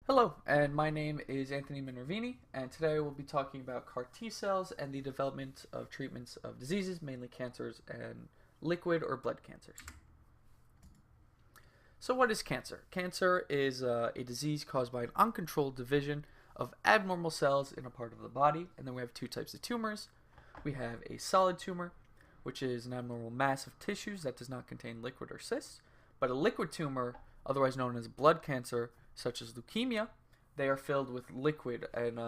Hello, and my name is Anthony Minervini, and today we'll be talking about CAR T cells and the development of treatments of diseases, mainly cancers and liquid or blood cancers. So, what is cancer? Cancer is a disease caused by an uncontrolled division of abnormal cells in a part of the body, and then we have two types of tumors. We have a solid tumor, which is an abnormal mass of tissues that does not contain liquid or cysts, but a liquid tumor, otherwise known as blood cancer, such as leukemia, they are filled with liquid and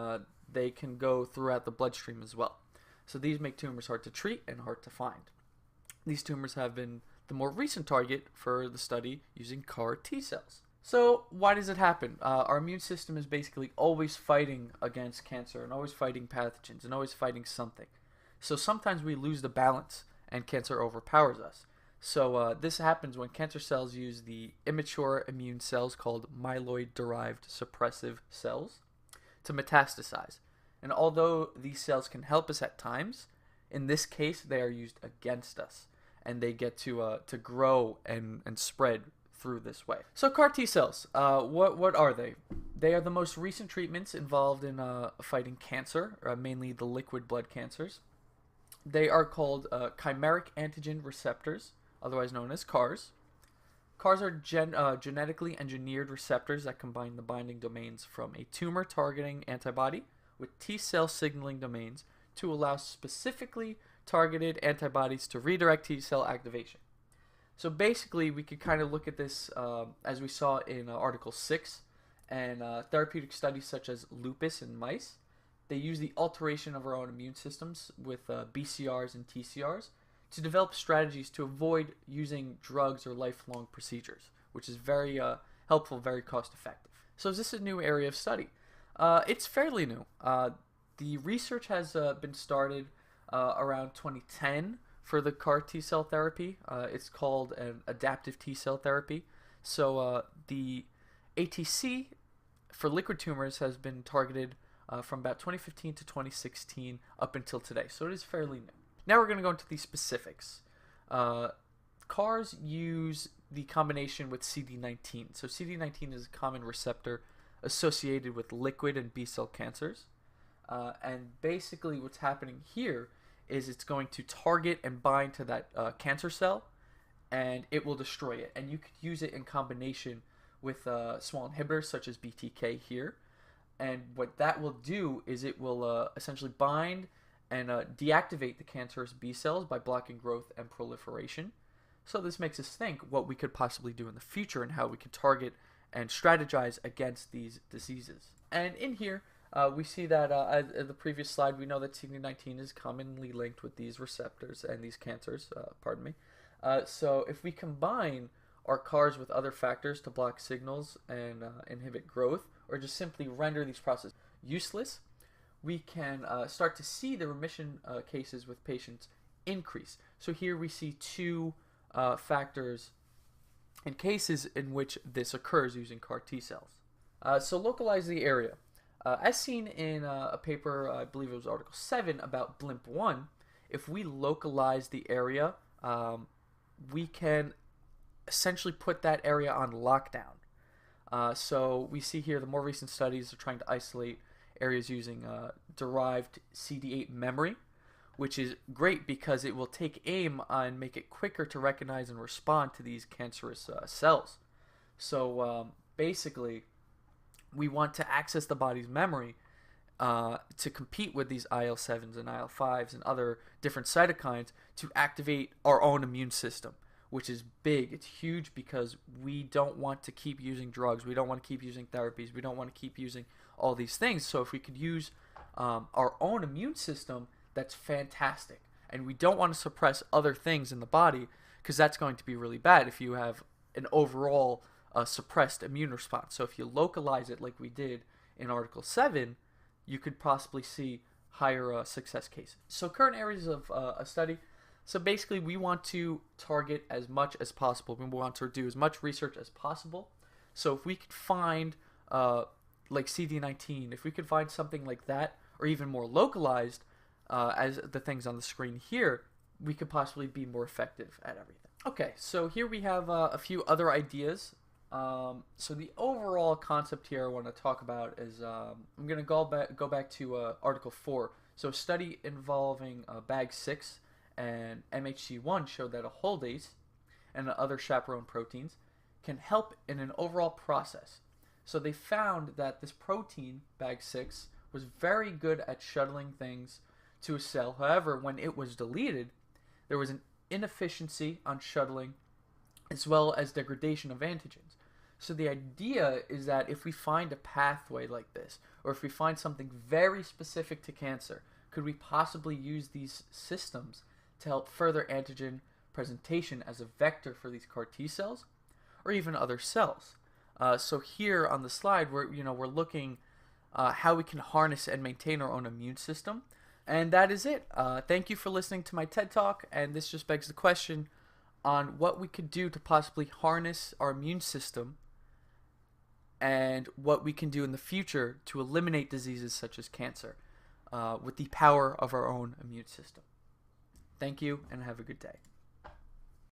they can go throughout the bloodstream as well. So these make tumors hard to treat and hard to find. These tumors have been the more recent target for the study using CAR T cells. So why does it happen? Our immune system is basically always fighting against cancer and always fighting pathogens and always fighting something. So sometimes we lose the balance and cancer overpowers us. So this happens when cancer cells use the immature immune cells called myeloid-derived suppressive cells to metastasize. And although these cells can help us at times, in this case they are used against us, and they get to grow and spread through this way. So CAR T cells, what are they? They are the most recent treatments involved in fighting cancer, mainly the liquid blood cancers. They are called chimeric antigen receptors, otherwise known as CARs. CARs are genetically engineered receptors that combine the binding domains from a tumor targeting antibody with T cell signaling domains to allow specifically targeted antibodies to redirect T cell activation. So basically, we could kind of look at this as we saw in Article 6 and therapeutic studies such as lupus in mice. They use the alteration of our own immune systems with BCRs and TCRs to develop strategies to avoid using drugs or lifelong procedures, which is very helpful, very cost effective. So is this a new area of study? It's fairly new. The research has been started around 2010 for the CAR T cell therapy. It's called an adaptive T cell therapy. So the ATC for liquid tumors has been targeted from about 2015 to 2016 up until today. So it is fairly new. Now we're going to go into the specifics. CARs use the combination with CD19. So CD19 is a common receptor associated with liquid and B-cell cancers. And basically what's happening here is it's going to target and bind to that cancer cell, and it will destroy it. And you could use it in combination with small inhibitors such as BTK here. And what that will do is it will essentially bind and deactivate the cancerous B cells by blocking growth and proliferation. So this makes us think what we could possibly do in the future and how we could target and strategize against these diseases. And in here, we see that in the previous slide, we know that CD19 is commonly linked with these receptors and these cancers, so if we combine our CARs with other factors to block signals and inhibit growth, or just simply render these processes useless, we can start to see the remission cases with patients increase. So here we see two factors in cases in which this occurs using CAR T cells. So localize the area. As seen in a paper, I believe it was Article 7 about BLIMP1, if we localize the area, we can essentially put that area on lockdown. So we see here the more recent studies are trying to isolate areas using derived CD8 memory, which is great because it will take aim and make it quicker to recognize and respond to these cancerous cells. So basically, we want to access the body's memory to compete with these IL-7s and IL-5s and other different cytokines to activate our own immune system, which is big. It's huge because we don't want to keep using drugs. We don't want to keep using therapies. We don't want to keep using all these things. So if we could use our own immune system, that's fantastic. And we don't want to suppress other things in the body because that's going to be really bad if you have an overall suppressed immune response. So if you localize it like we did in Article 7, you could possibly see higher success cases. So current areas of a study. So basically, we want to target as much as possible. We want to do as much research as possible. So if we could find like CD19, if we could find something like that, or even more localized, as the things on the screen here, we could possibly be more effective at everything. Okay, so here we have a few other ideas So the overall concept here I want to talk about is I'm going to go back to Article 4. So a study involving BAG6 and MHC1 showed that a holdase and other chaperone proteins can help in an overall process. So they found that this protein, BAG6, was very good at shuttling things to a cell. However, when it was deleted, there was an inefficiency on shuttling as well as degradation of antigens. So the idea is that if we find a pathway like this, or if we find something very specific to cancer, could we possibly use these systems to help further antigen presentation as a vector for these CAR T cells, or even other cells? So here on the slide, we're looking how we can harness and maintain our own immune system, and that is it. Thank you for listening to my TED Talk, and this just begs the question on what we could do to possibly harness our immune system and what we can do in the future to eliminate diseases such as cancer with the power of our own immune system. Thank you, and have a good day.